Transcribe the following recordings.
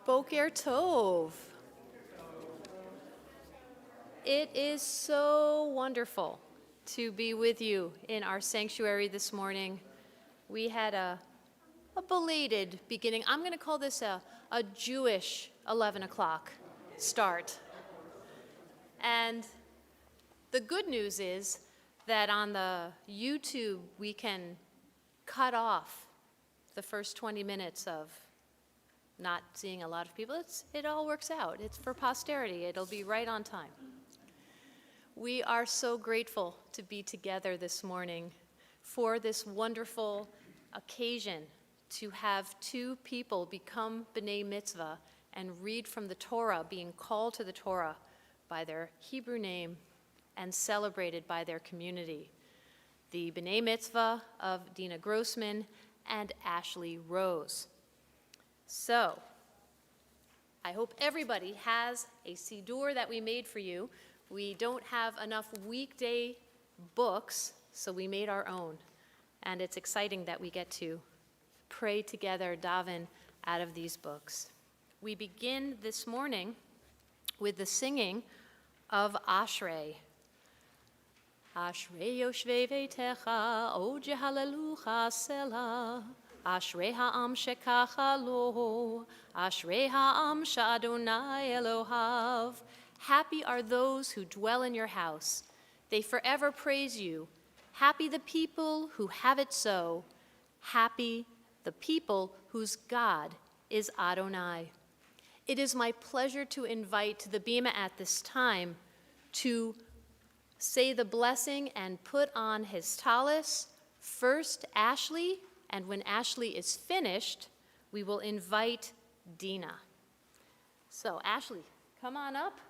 Boker Tov. It is so wonderful to be with you in our sanctuary this morning. We had a belated beginning. I'm going to call this a Jewish 11 o'clock start. And the good news is that on the YouTube, we can cut off the first 20 minutes of not seeing a lot of people. It all works out. It's for posterity. It'll be right on time. We are so grateful to be together this morning for this wonderful occasion to have two people become B'nai Mitzvah and read from the Torah, being called to the Torah by their Hebrew name and celebrated by their community. The B'nai Mitzvah of Dina Grossman and Ashley Rose. So, I hope everybody has a Siddur that we made for you. We don't have enough weekday books, so we made our own. And it's exciting that we get to pray together, daven, out of these books. We begin this morning with the singing of Ashrae. Ashrae yoshvei veitecha, o jehalelucha selah. Ashrae ha'am shekacha lo, Ashrae ha'am sha'adonai Elohav. Happy are those who dwell in your house. They forever praise you. Happy the people who have it so. Happy the people whose God is Adonai. It is my pleasure to invite to the Bima at this time to say the blessing and put on his talis. First, Ashley, and when Ashley is finished, we will invite Dina. So, Ashley, come on up.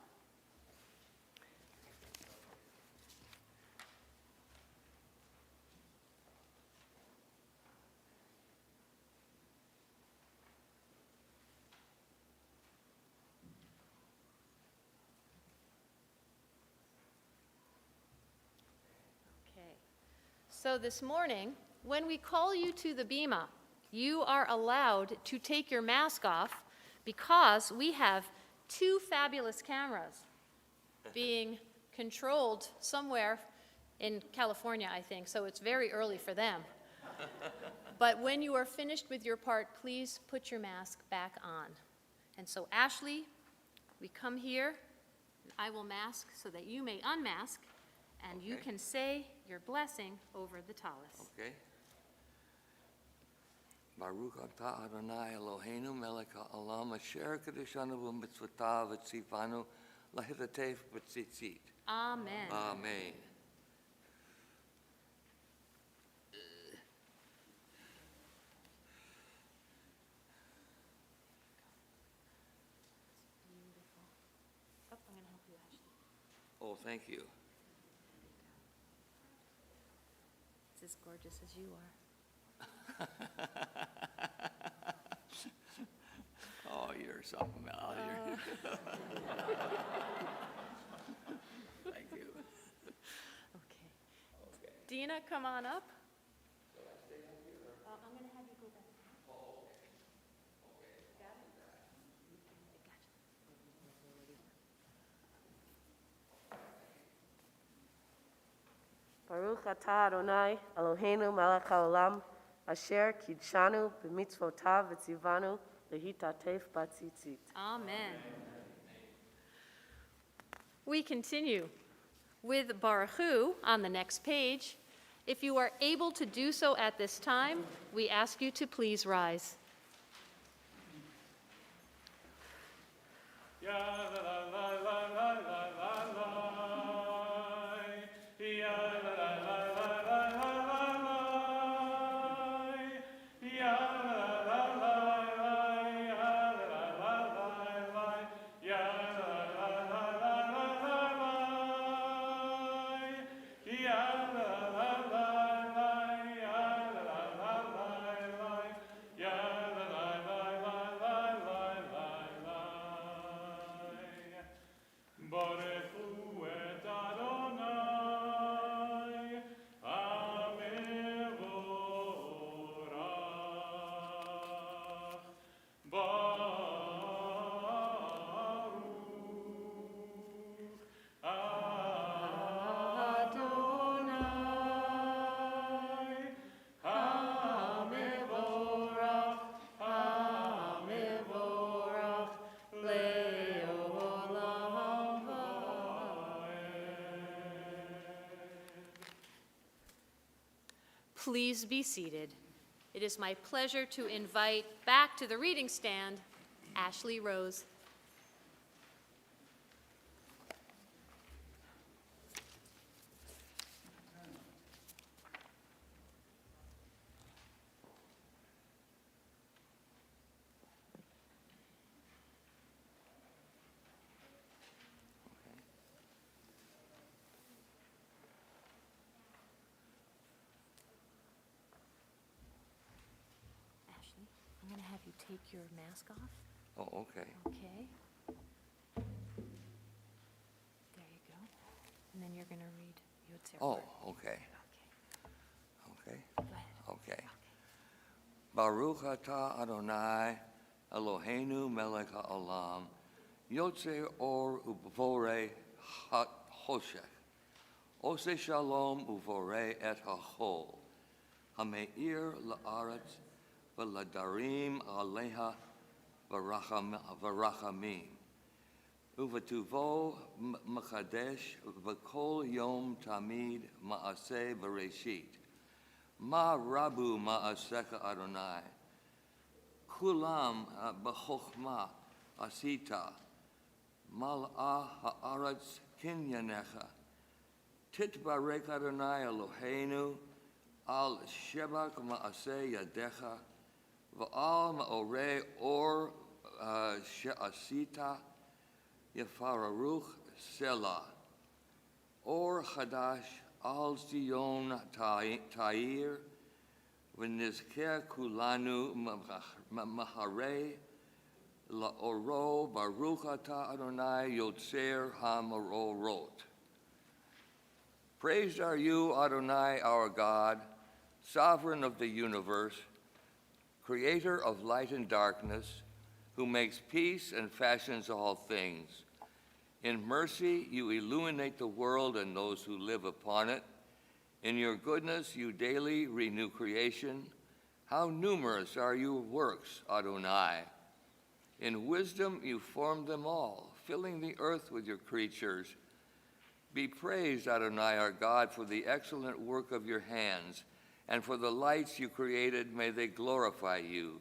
So this morning, when we call you to the Bima, you are allowed to take your mask off because we have two fabulous cameras being controlled somewhere in California, I think, so it's very early for them. But when you are finished with your part, please put your mask back on. And so Ashley, we come here, and I will mask so that you may unmask, and you can say your blessing over the talis. Okay. Baruch atah Adonai Eloheinu melech ha'olam asher kadeshanu b'mitzvotav v'tzivanu lahitatef b'tzitzit. Amen. Amen. Beautiful. Oh, I'm going to help you, Ashley. Oh, thank you. It's as gorgeous as you are. Oh, you're something else. Thank you. Okay. Dina, come on up. I'm going to have you go back. Oh, okay. Got it? Gotcha. Baruch atah Adonai Eloheinu melech haolam asher kidshanu b'mitzvotav v'tzivanu lehitatef b'tzitzit. Amen. We continue with Baruch Hu on the next page. If you are able to do so at this time, we ask you to please rise. Please be seated. It is my pleasure to invite back to the reading stand Ashley Rose. Ashley, I'm going to have you take your mask off. Oh, okay. Okay. There you go. And then you're going to read Yotzei. Oh, okay. Okay. Okay. Go ahead. Okay. Baruch atah Adonai Eloheinu melech haolam Yotzei or uvorei hoshech Oseh shalom uvorei et hachol Hameir la'aretz v'ladarim aleha v'rachamim Uvetuvo makadesh v'kol yom tamid ma'aseh bereshit Ma rabu ma'aseka Adonai Kulam b'chokhma asita Mal'ah ha'aretz kinyanecha Titbarek Adonai Eloheinu Al shebak ma'aseh yadecha V'al ma'orei or she'asita Yafararuch Selah Or Chadash Al Zion Ta'ir V'nizkeh Kulanu Maharei La'oro Baruch Atah Adonai Yotzer HaMororot. Praised are you, Adonai, our God, sovereign of the universe, creator of light and darkness, who makes peace and fashions all things. In mercy, you illuminate the world and those who live upon it. In your goodness, you daily renew creation. How numerous are your works, Adonai. In wisdom, you formed them all, filling the earth with your creatures. Be praised, Adonai, our God, for the excellent work of your hands, and for the lights you created, may they glorify you.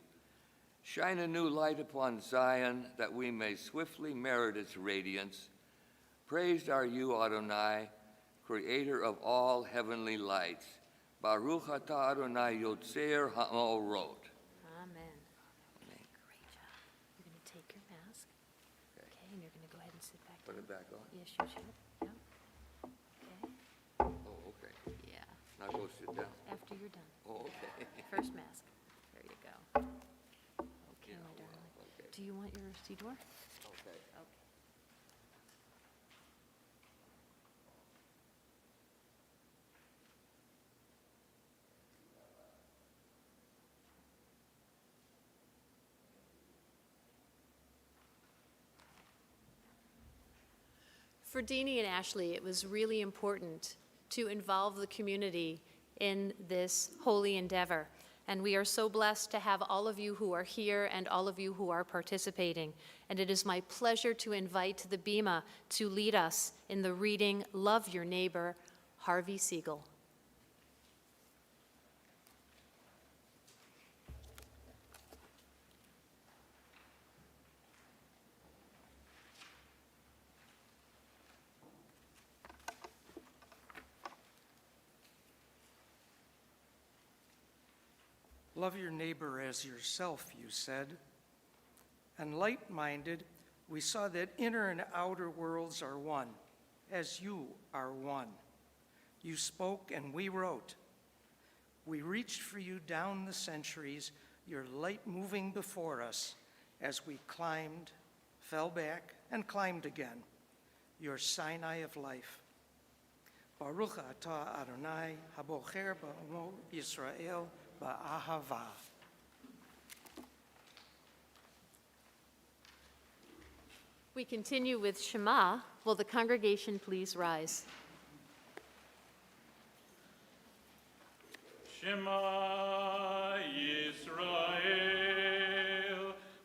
Shine a new light upon Zion, that we may swiftly merit its radiance. Praised are you, Adonai, creator of all heavenly lights. Baruch atah Adonai Yotzer HaMorot. Amen. Great job. You're going to take your mask. Okay. Okay, and you're going to go ahead and sit back Put down. it back on? Yes, you should. Yeah. Okay. Oh, okay. Yeah. Now go sit down. After you're done. Oh, okay. First mask. There you go. Okay, Yeah, my darling. well, okay. Do you want your Sidor? Okay. Okay. For Dini and Ashley, it was really important to involve the community in this holy endeavor. And we are so blessed to have all of you who are here and all of you who are participating. And it is my pleasure to invite the Bima to lead us in the reading Love Your Neighbor, Harvey Siegel. Love your neighbor as yourself, you said. And light-minded, we saw that inner and outer worlds are one, as you are one. You spoke and we wrote. We reached for you down the centuries, your light moving before us as we climbed, fell back, and climbed again, your Sinai of life. Baruch atah Adonai, habocher ba'amo Yisrael, ba'ahava. We continue with Shema. Will the congregation please rise? Shema Yisrael,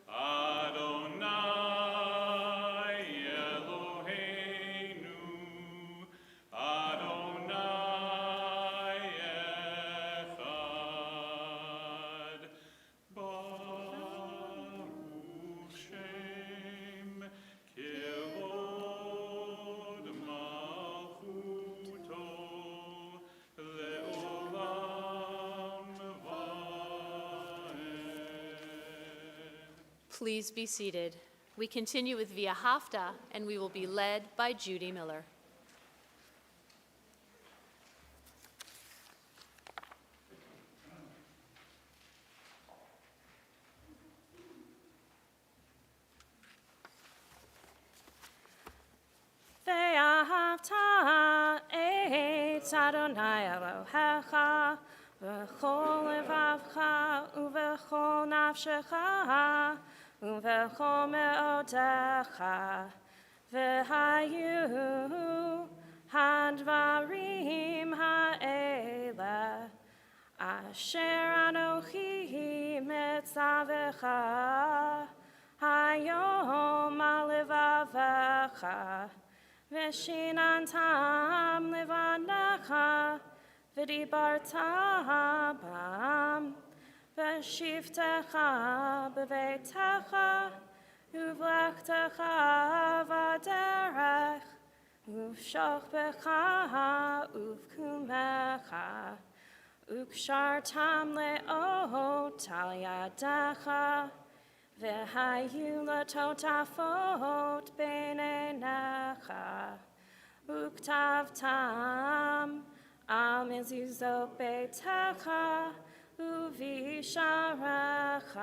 Adonai Eloheinu, Adonai Echad. Please be seated. We continue with Via Hafta, and we will be led by Judy Miller. ואהבת את אדוני אלוהיך בכל לבבך ובכל נפשך ובכל מאודך, והיו הדברים האלה אשר אנוכי מצווך היום על לבבך, ושיננתם לבניך, ודיברת בם, ושבתך בביתך, ובלכתך בדרך, ובשוכבך ובקומך, וקשרתם לאות על ידך, והיו לטוטפות בין עיניך, וכתבתם על מזוזות ביתך ובשעריך,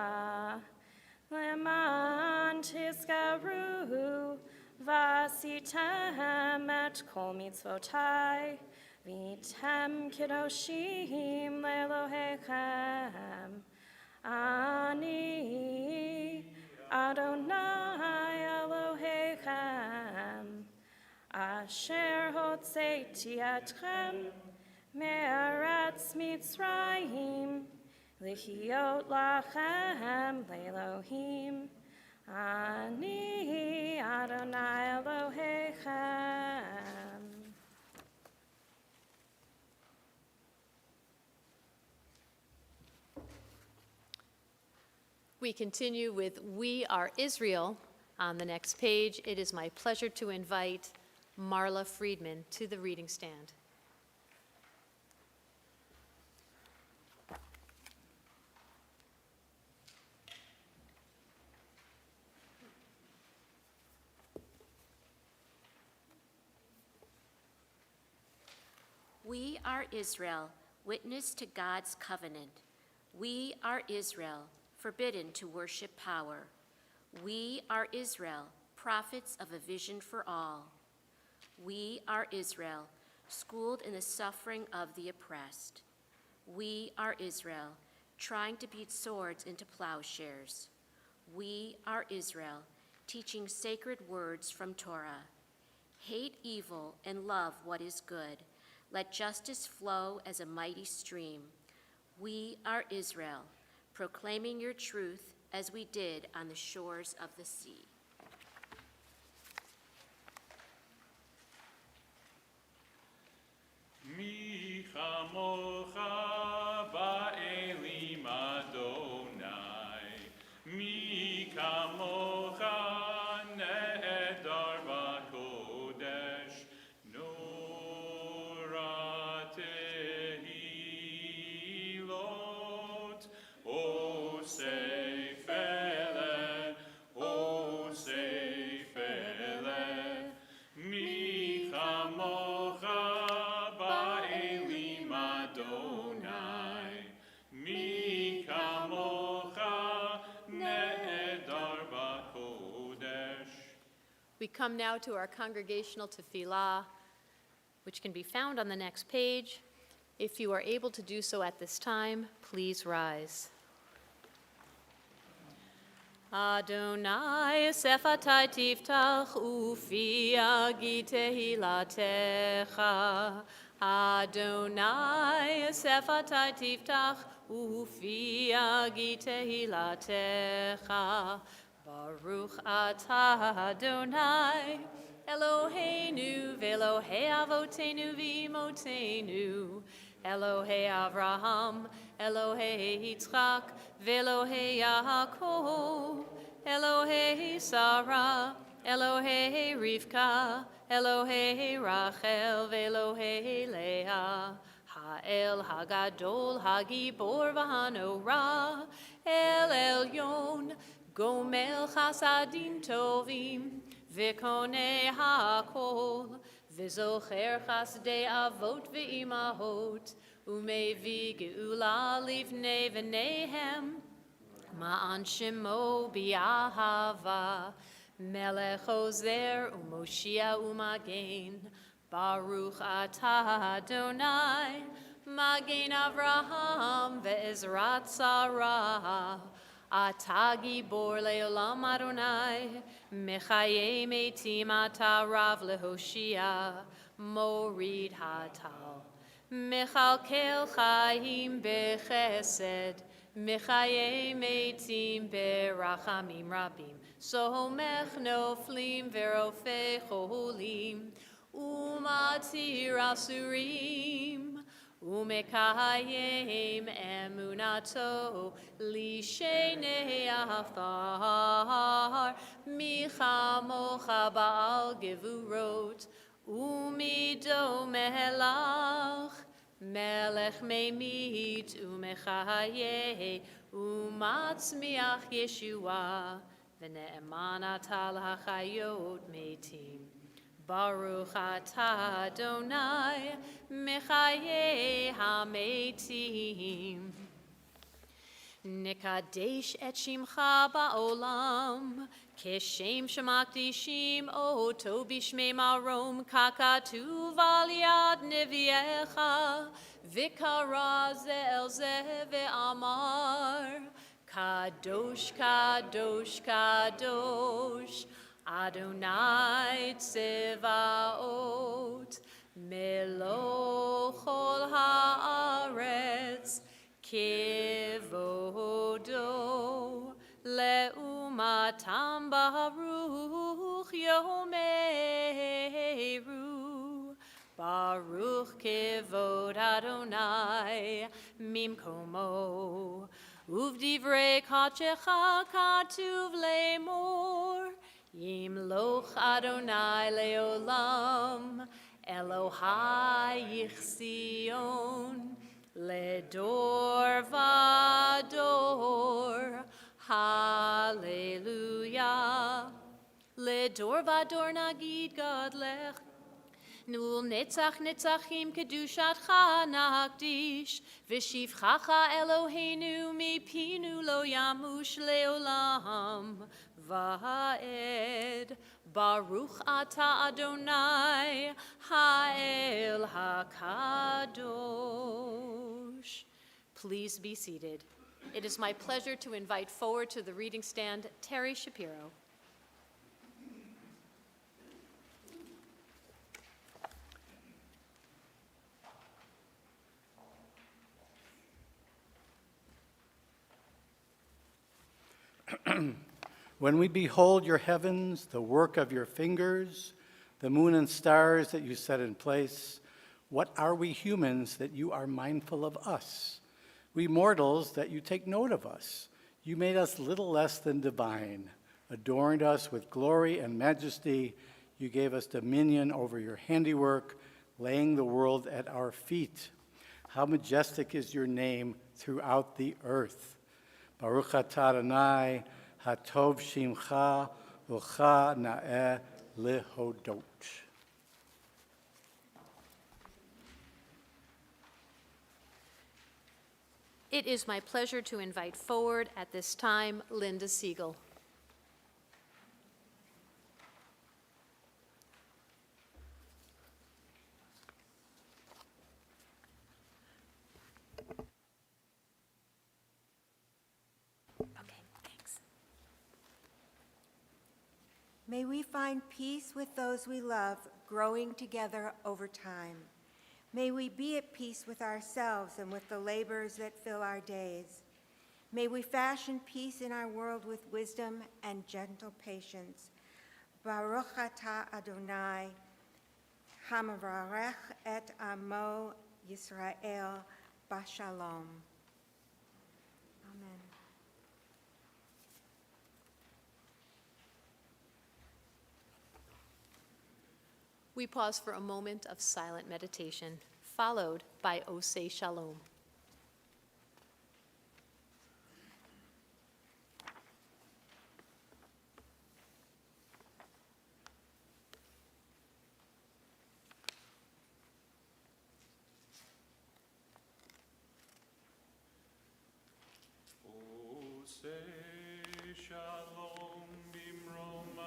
למען תזכרו ועשיתם את כל מצוותי, והייתם קדושים לאלוהיכם. אני אדוני אלוהיכם, אשר הוצאתי אתכם מארץ מצרים, להיות לכם לאלוהים. אני אדוני אלוהיכם. We continue with We Are Israel. On the next page, it is my pleasure to invite Marla Friedman to the reading stand. We are Israel, witness to God's covenant. We are Israel, forbidden to worship power. We are Israel, prophets of a vision for all. We are Israel, schooled in the suffering of the oppressed. We are Israel, trying to beat swords into plowshares. We are Israel, teaching sacred words from Torah. Hate evil and love what is good. Let justice flow as a mighty stream. We are Israel, proclaiming your truth as we did on the shores of the sea. Mi chamocha ba'elim Adonai, mi kamocha ne'edar b'kodesh, nora tehilot, o seifele, mi chamocha ba'elim Adonai, mi kamocha ne'edar b'kodesh. We come now to our Congregational Tafila, which can be found on the next page. If you are able to do so at this time, please rise. Adonai sefatai tiftach ufi agi tehilatecha. Adonai sefatai tiftach ufi agi tehilatecha. Baruch atah Adonai Eloheinu ve'Elohei avotenu v'imotenu. Elohei Avraham, Elohei Yitzchak, ve'Elohei Yaakov, Elohei Sarah, Elohei Rivka, Elohei Rachel, ve'Elohei Leah, Ha'el Hagadol, Hagibor v'Hanorah, El Elyon, גומל חסדים טובים וקונה הכל, וזוכר חסדי אבות ואימהות, ומביא גאולה לבני בניהם, מען שמו באהבה, מלך עוזר ומושיע ומגן, ברוך אתה אדוני, מגן אברהם ועזרת שרה. אתה גיבור לעולם אדוני, מחיי מתים אתה רב להושיע, מוריד הטל. מכלכל חיים בחסד, מחיי מתים ברחמים רבים, סומך נופלים ורופא חולים, ומתיר אסורים, ומקיים אמונתו לשני עפר, מי כמוך בעל גבורות, ומידו מלך, מלך ממית ומחיה, ומצמיח ישועה, ונאמן אתה לחיות מתים. ברוך אתה אדוני, מחיי המתים. נקדש את שמך בעולם, כשם שמקדישים אותו בשמי מרום, ככתוב על יד נביאך, וקרא זה אל זה ואמר, קדוש, קדוש, קדוש, אדוני צבאות, מלוא כל הארץ, כבודו, לעומתם ברוך יאמרו, ברוך כבוד אדוני ממקומו, ובדברי קודשך כתוב לאמור, ימלוך אדוני לעולם, אלוהי ציון, לדור ודור, הללויה. לדור ודור נגיד גדלך, ולנצח נצחים קדושתך נקדיש, ושבחך אלוהינו מפינו לא ימוש לעולם ועד. ברוך אתה אדוני האל הקדוש. Please be seated. It is my pleasure to invite forward to the reading stand Terry Shapiro. When we behold your heavens, the work of your fingers, the moon and stars that you set in place, what are we humans that you are mindful of us? We mortals that you take note of us. You made us little less than divine, adorned us with glory and majesty. You gave us dominion over your handiwork, laying the world at our feet. How majestic is your name throughout the earth. Baruch atah Adonai, Hatov Shimcha, Ucha Na'eh Lehodot. It is my pleasure to invite forward at this time Linda Siegel. May we find peace with those we love, growing together over time. May we be at peace with ourselves and with the labors that fill our days. May we fashion peace in our world with wisdom and gentle patience. Baruch atah Adonai, hamavarech et amo Yisrael b'shalom. Amen. We pause for a moment of silent meditation, followed by Oseh Shalom. shalom bimromav,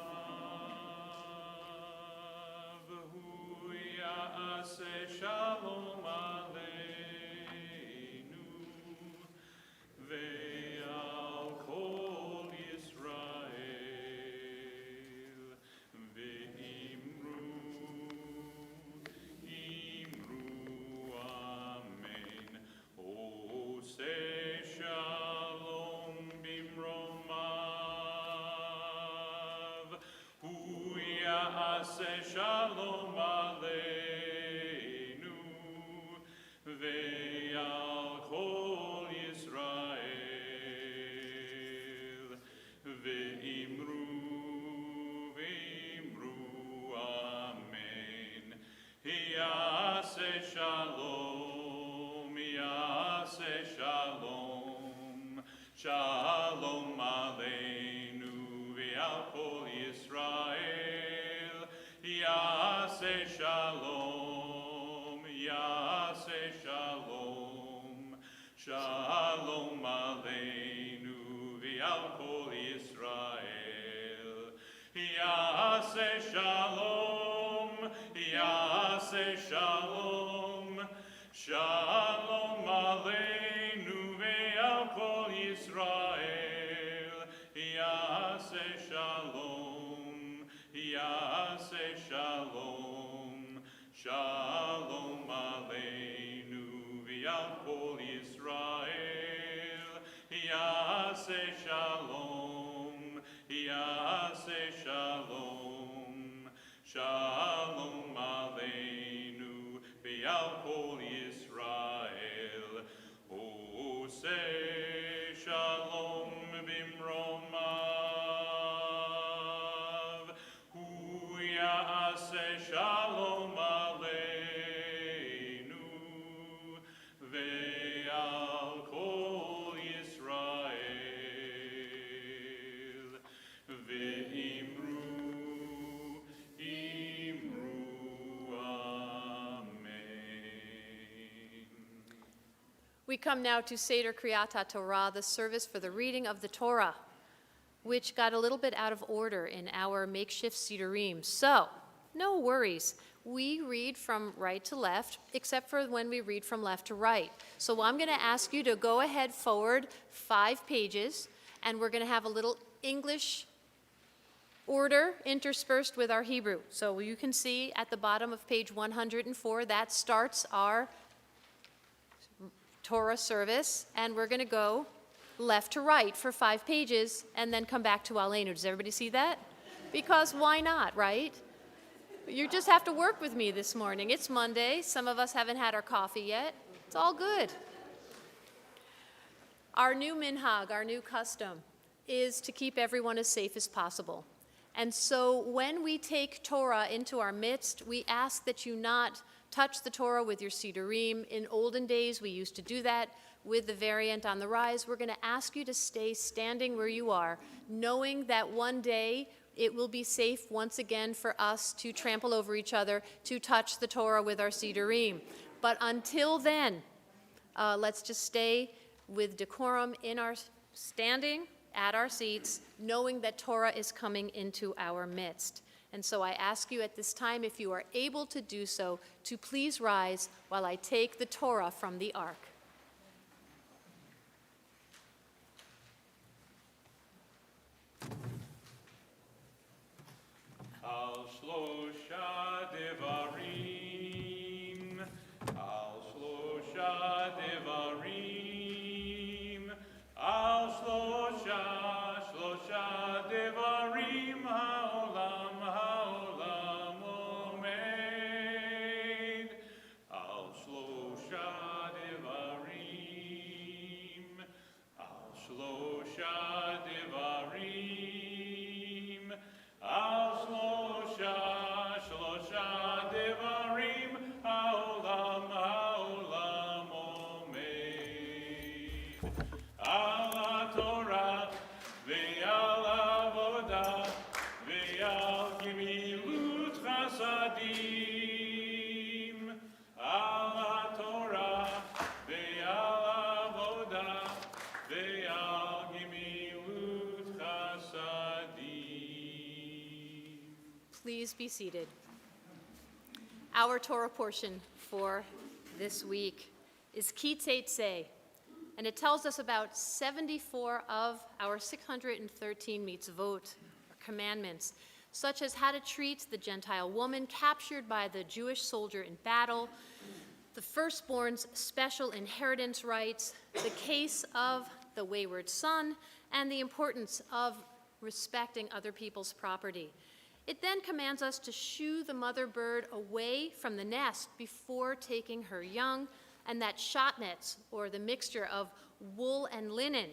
hu ya'aseh shalom aleinu, ve'al kol Yisrael, ve'imru amen. Oseh shalom bimromav, hu ya'aseh shalom aleinu, ve'al kol Yisrael, ve'imru amen. Ya'aseh shalom, ya'aseh shalom, shalom aleinu ve'al kol Yisrael. Ya'aseh shalom, ya'aseh shalom, shalom aleinu ve'al kol Yisrael. Ya'aseh shalom, ya'aseh shalom, shalom aleinu ve'al kol Yisrael. Ya'aseh shalom, ya'aseh shalom, shalom aleinu ve'al kol Yisrael. Ya'aseh shalom, ya'aseh shalom, shalom aleinu ve'al kol Yisrael. Oseh shalom bimromav, hu ya'aseh shalom aleinu, ve'al kol Yisrael, ve'imru amen. We come now to Seder Kriyat Torah, the service for the reading of the Torah, which got a little bit out of order in our makeshift Sidurim. So, no worries. We read from right to left, except for when we read from left to right. So I'm going to ask you to go ahead forward 5 pages, and we're going to have a little English order interspersed with our Hebrew. So you can see at the bottom of page 104, that starts our Torah service, and we're going to go left to right for 5 pages and then come back to Aleinu. Does everybody see that? Because why not, right? You just have to work with me this morning. It's Monday. Some of us haven't had our coffee yet. It's all good. Our new minhag, our new custom, is to keep everyone as safe as possible. And so when we take Torah into our midst, we ask that you not touch the Torah with your Sidurim. In olden days, we used to do that. With the variant on the rise, we're going to ask you to stay standing where you are, knowing that one day it will be safe once again for us to trample over each other, to touch the Torah with our Sidurim. But until then, let's just stay with decorum in our standing at our seats, knowing that Torah is coming into our midst. And so I ask you at this time, if you are able to do so, to please rise while I take the Torah from the ark. Al shlosha devarim, al shlosha devarim, al shlosha devarim, haolam omed. Al shlosha devarim. please be seated. Our Torah portion for this week is Ki Teitzei, and it tells us about 74 of our 613 mitzvot, or commandments, such as how to treat the Gentile woman captured by the Jewish soldier in battle, the firstborn's special inheritance rights, the case of the wayward son, and the importance of respecting other people's property. It then commands us to shoo the mother bird away from the nest before taking her young, and that shotnets, or the mixture of wool and linen,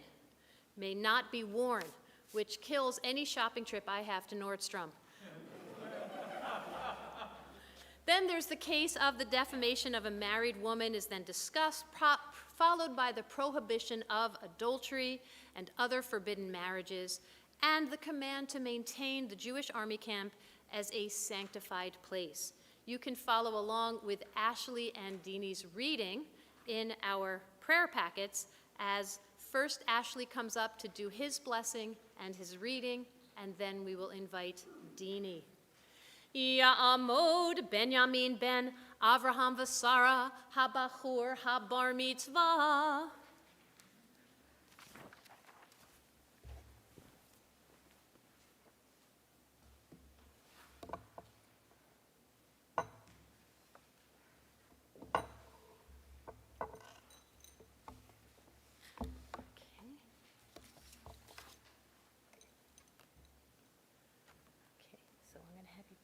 may not be worn, which kills any shopping trip I have to Nordstrom. Then there's the case of the defamation of a married woman is then discussed, followed by the prohibition of adultery and other forbidden marriages, and the command to maintain the Jewish army camp as a sanctified place. You can follow along with Ashley and Dini's reading in our prayer packets as first Ashley comes up to do his blessing and his reading, and then we will invite Dini. Ya'amod Benyamin ben Avraham v'Sara habachur habar mitzvah.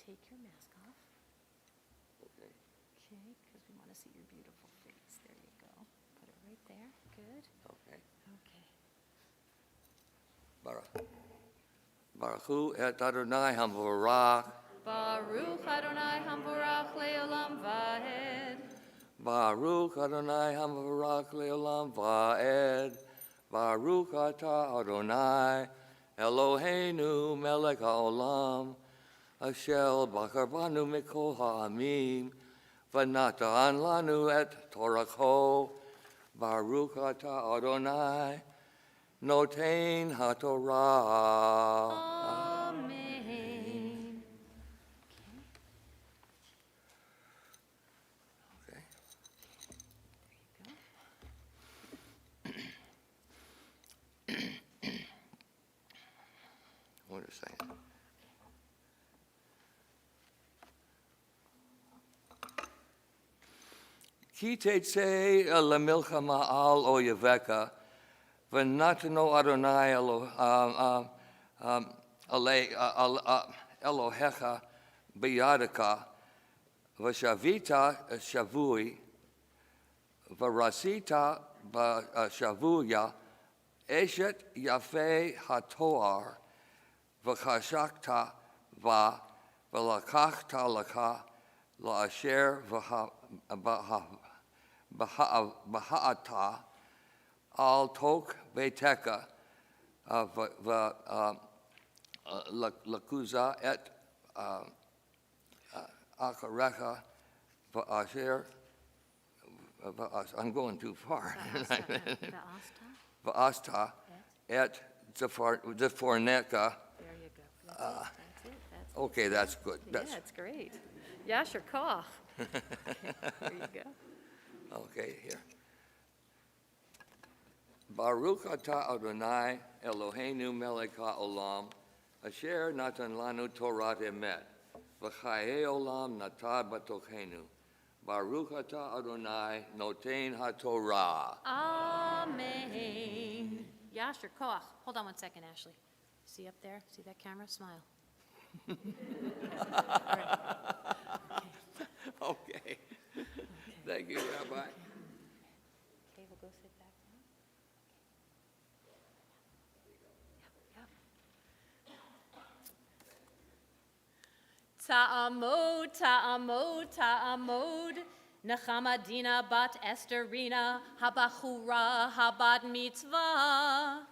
Take your mask off. Okay. Okay, because we want to see your beautiful face. There you go. Put it right there. Good. Okay. Okay. Baruch Hu et Adonai Hamvorach. Baruch Adonai Hamvorach Leolam Vahed. Baruch Adonai Hamvorach Leolam Vaed. Baruch Atah Adonai Eloheinu Melech HaOlam. Asher Bachar Banu Mikol Ha'amim, V'natan Lanu et Toracho, Baruch Atah Adonai, Notein HaTorah. Amen. Okay. Wait a second. Ki teitzei lemilchama al oyeveka, v'natano Adonai Elohecha biyadeka, v'shavita shavui, v'rasita shavuya, eshet yafei hatoar, v'chashakta v'lakachta laka, la'asher Baha'ata al tok beiteka lakuza et akarecha va'asher. I'm going too far. Va'asta et zeforneka. There you go. That's it. Okay, that's good. That's great. Yasher koach. There you go. Okay, here. Baruch atah Adonai Eloheinu melech haolam, asher natan lanu Torah emet, v'chayei olam natad batochenu. Baruch atah Adonai notein haTorah. Amen. Yasher koach. Hold on one second, Ashley. See up there? See that camera? Smile. All right. Okay. Thank you, Rabbi. Okay, we'll go sit back down. Ta'amod, ta'amod, ta'amod. Nechama Dina bat Esterina, habachura, habad mitzvah.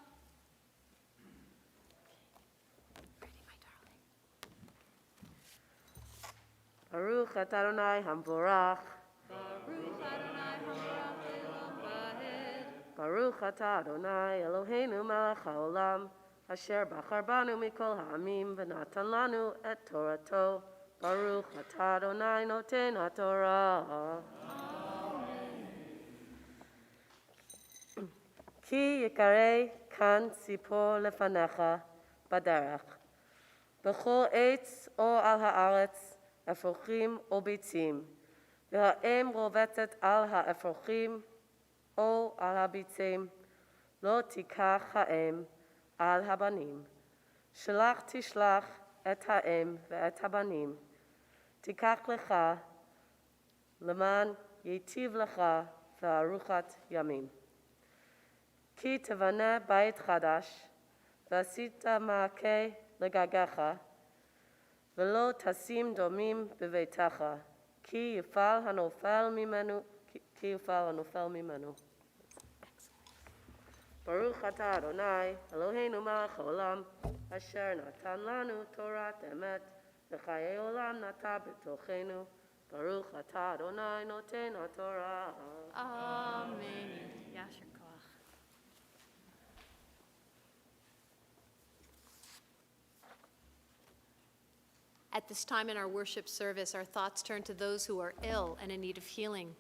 Ready, my darling. Baruch atah Adonai Hamvorach. Baruch Adonai Hamorach Le'olam Vahed. Baruch atah Adonai Eloheinu melech haolam, asher bachar banu mikol ha'amim v'natan lanu et Torato. Baruch atah Adonai noten haTorah. Ki yikarei kan sipor lefanecha baderech. B'chol eitz o al haaretz efrochim o bitzim. V'ha'em rovetet al ha'efrochim o al habitzim. Lo tikach ha'em al habanim. Shalach tishlach et ha'em ve'et habanim. Tikach lecha leman yitiv lecha ve'aruchat yamim. Ki tevane bait chadash v'asita ma'akeh legagecha v'lo tasim domim beveitecha ki yifal hanofel mimenu. Baruch atah Adonai Eloheinu melech haolam asher natan lanu Torah emet v'chayei olam nata b'tochenu. Baruch atah Adonai noten haTorah. Amen. Yasher koach. At this time in our worship service, our thoughts turn to those who are ill and in need of healing.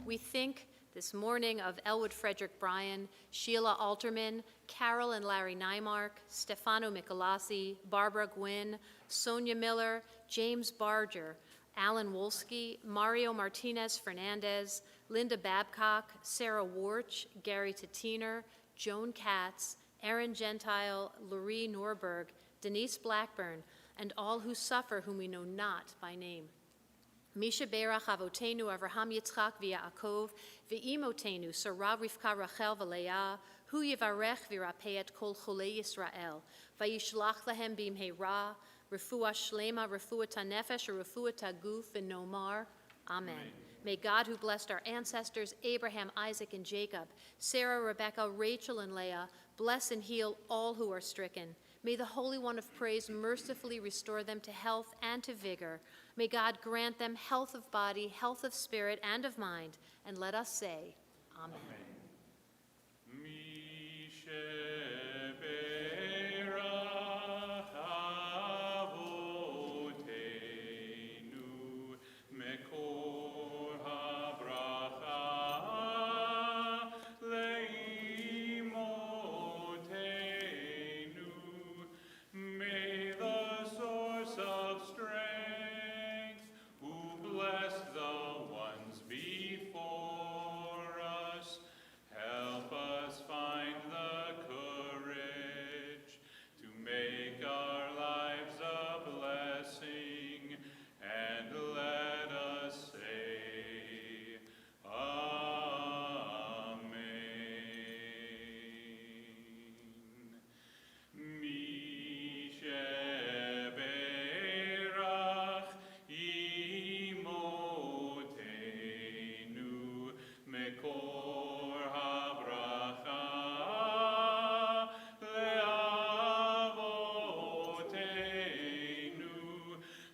We think this morning of Elwood Frederick Bryan, Sheila Alterman, Carol and Larry Nymark, Stefano Michelasi, Barbara Gwynn, Sonia Miller, James Barger, Alan Wolski, Mario Martinez Fernandez, Linda Babcock, Sarah Warch, Gary Tatiner, Joan Katz, Aaron Gentile, Laurie Norberg, Denise Blackburn, and all who suffer whom we know not by name. Misha Berach Avotenu Avraham Yitzchak v'Yaakov v'imotenu Sarah Rivka Rachel v'Leah hu yivarech v'irapeh et kol cholei Yisrael v'yishlach lahem b'imheira refuah shlema refuah tanefesh refuah taguf v'nomar. Amen. May God, who blessed our ancestors Abraham, Isaac, and Jacob, Sarah, Rebekah, Rachel, and Leah, bless and heal all who are stricken. May the Holy One of Praise mercifully restore them to health and to vigor. May God grant them health of body, health of spirit, and of mind. And let us say, Amen.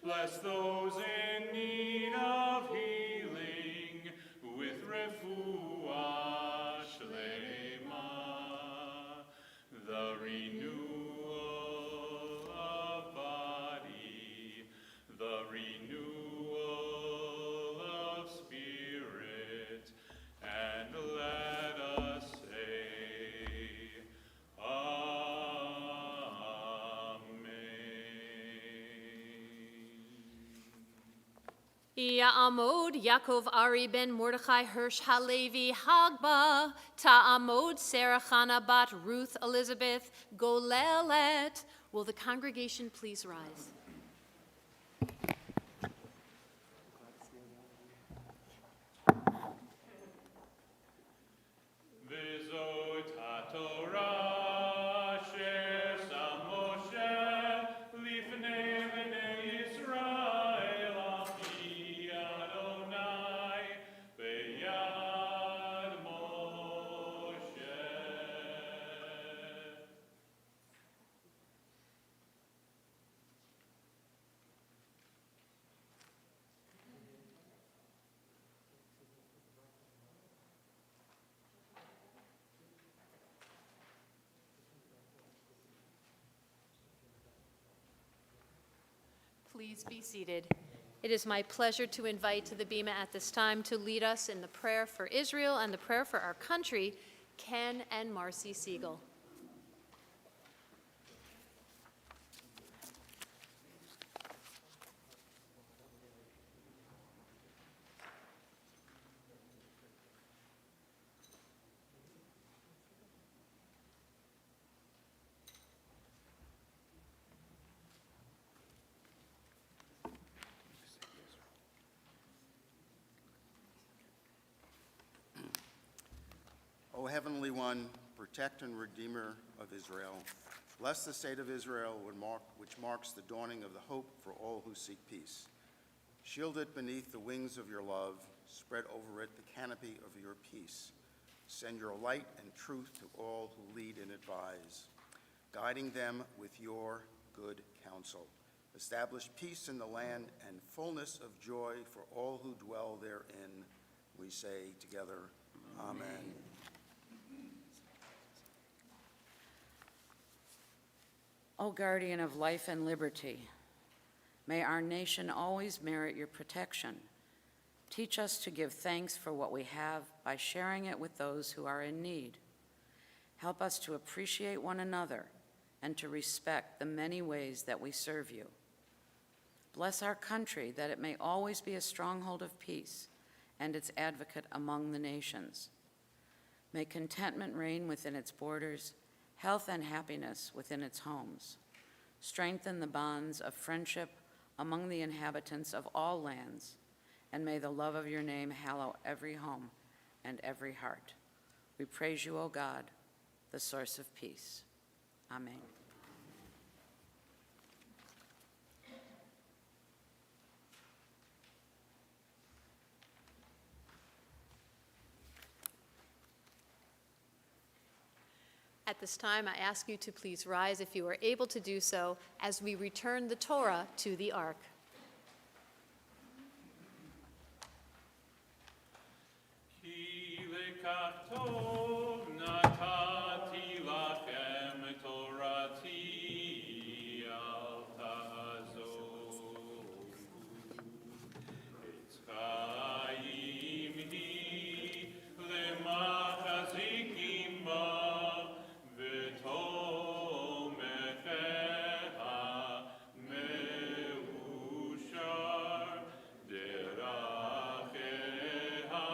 Bless those in need of healing with refuah shlema, the renewal of body, the renewal of spirit, and let us say, Ya'amod Yaakov Ari ben Mordechai Hirsch Halevi Hagba Ta'amod Sarah Chana bat Ruth Elizabeth Golelet. Will the congregation please rise? Vizot HaTorah Asher Sam Moshe Lifnei Bnei Yisrael Achi Adonai Beyad Moshe. Please be seated. It is my pleasure to invite to the Bema at this time to lead us in the prayer for Israel and the prayer for our country, Ken and Marcy Siegel. O Heavenly One, protect and redeemer of Israel, bless the state of Israel, which marks the dawning of the hope for all who seek peace. Shield it beneath the wings of your love, spread over it the canopy of your peace. Send your light and truth to all who lead and advise, guiding them with your good counsel. Establish peace in the land and fullness of joy for all who dwell therein. We say together, Amen. O guardian of life and liberty, may our nation always merit your protection. Teach us to give thanks for what we have by sharing it with those who are in need. Help us to appreciate one another and to respect the many ways that we serve you. Bless our country that it may always be a stronghold of peace and its advocate among the nations. May contentment reign within its borders, health and happiness within its homes. Strengthen the bonds of friendship among the inhabitants of all lands, and may the love of your name hallow every home and every heart. We praise you, O God, the source of peace. Amen. At this time, I ask you to please rise if you are able to do so as we return the Torah to the Ark. Ki lekach tov natati lachem torati al ta'azovu. Etz chaim hi lemachazikim ba v'tomecheha meushar deracheha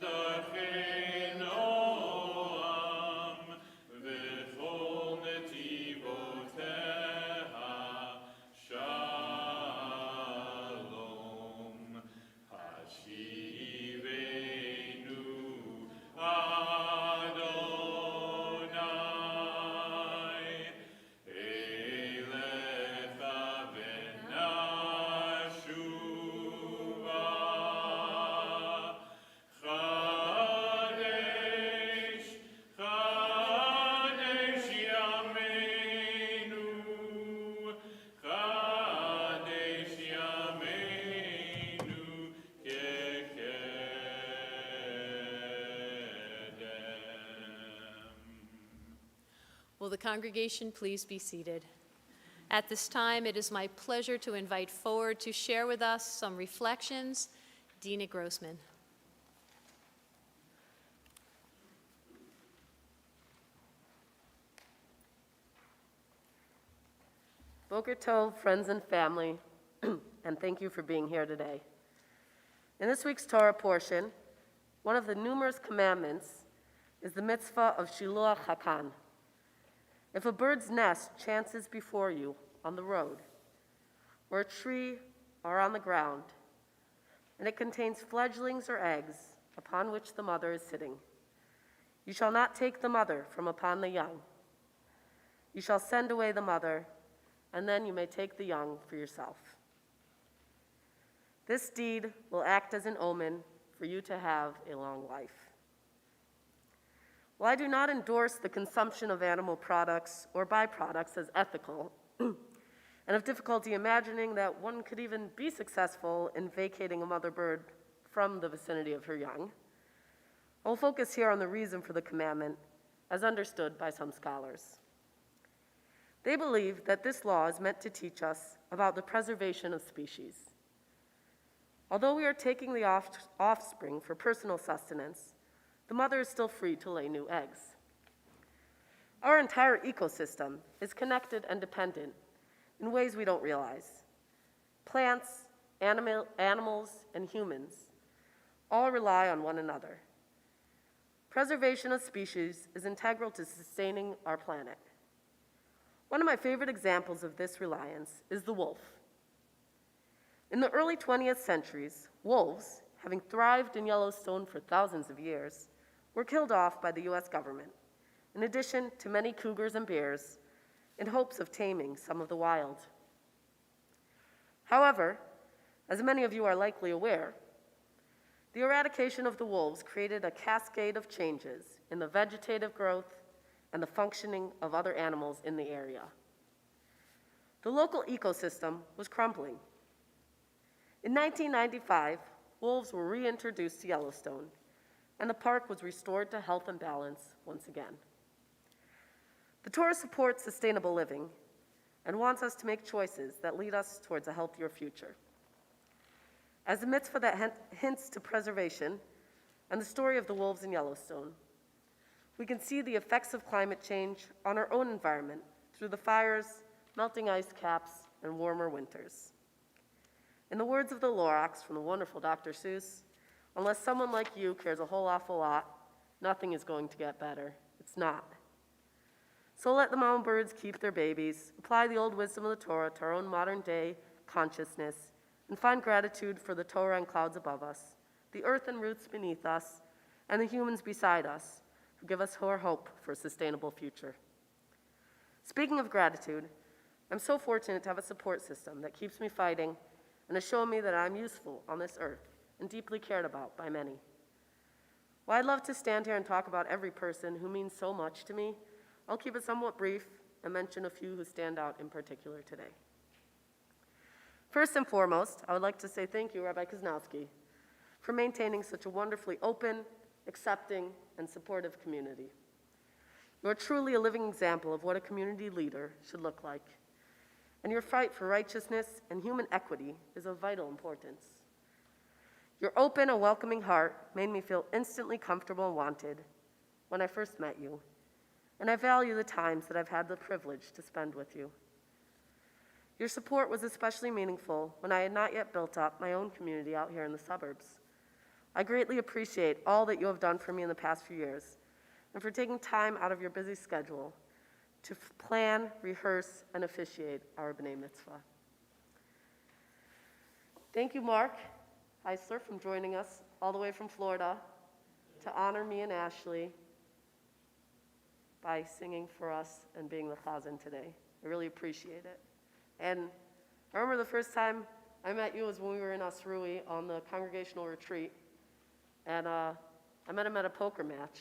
darchei noam v'chol netivoteha shalom hashivenu Adonai elecha v'nashuva Chadesh, Chadesh Yameinu, Chadesh Yameinu Kekedem. Will the congregation please be seated? At this time, it is my pleasure to invite forward to share with us some reflections, Dini Grossman. Boker Tov, friends and family, and thank you for being here today. In this week's Torah portion, one of the numerous commandments is the Mitzvah of Shillochatan. If a bird's nest chances before you on the road, or a tree, or on the ground, and it contains fledglings or eggs upon which the mother is sitting, you shall not take the mother from upon the young. You shall send away the mother, and then you may take the young for yourself. This deed will act as an omen for you to have a long life. While I do not endorse the consumption of animal products or byproducts as ethical, and have difficulty imagining that one could even be successful in vacating a mother bird from the vicinity of her young, I will focus here on the reason for the commandment as understood by some scholars. They believe that this law is meant to teach us about the preservation of species, Although we are taking the offspring for personal sustenance, the mother is still free to lay new eggs. Our entire ecosystem is connected and dependent in ways we don't realize. Plants, animals, and humans all rely on one another. Preservation of species is integral to sustaining our planet. One of my favorite examples of this reliance is the wolf. In the early 20th centuries, wolves, having thrived in Yellowstone for thousands of years, were killed off by the US government, in addition to many cougars and bears, in hopes of taming some of the wild. However, as many of you are likely aware, the eradication of the wolves created a cascade of changes in the vegetative growth and the functioning of other animals in the area. The local ecosystem was crumbling. In 1995, wolves were reintroduced to Yellowstone, and the park was restored to health and balance once again. The Torah supports sustainable living and wants us to make choices that lead us towards a healthier future. As a mitzvah that hints to preservation and the story of the wolves in Yellowstone, we can see the effects of climate change on our own environment through the fires, melting ice caps, and warmer winters. In the words of the Lorax from the wonderful Dr. Seuss, unless someone like you cares a whole awful lot, nothing is going to get better. It's not. So let the mama birds keep their babies, apply the old wisdom of the Torah to our own modern day consciousness, and find gratitude for the Torah and clouds above us, the earth and roots beneath us, and the humans beside us, who give us our hope for a sustainable future. Speaking of gratitude, I'm so fortunate to have a support system that keeps me fighting and has shown me that I'm useful on this earth and deeply cared about by many. While I'd love to stand here and talk about every person who means so much to me, I'll keep it somewhat brief and mention a few who stand out in particular today. First and foremost, I would like to say thank you, Rabbi Kaznowski, for maintaining such a wonderfully open, accepting, and supportive community. You are truly a living example of what a community leader should look like, and your fight for righteousness and human equity is of vital importance. Your open and welcoming heart made me feel instantly comfortable and wanted when I first met you, and I value the times that I've had the privilege to spend with you. Your support was especially meaningful when I had not yet built up my own community out here in the suburbs. I greatly appreciate all that you have done for me in the past few years, and for taking time out of your busy schedule to plan, rehearse, and officiate our B'nai Mitzvah. Thank you, Mark Heisler, for joining us all the way from Florida to honor me and Ashley by singing for us and being the chazan today. I really appreciate it. And I remember the first time I met you was when we were in Ashrae on the Congregational retreat, and I met him at a poker match.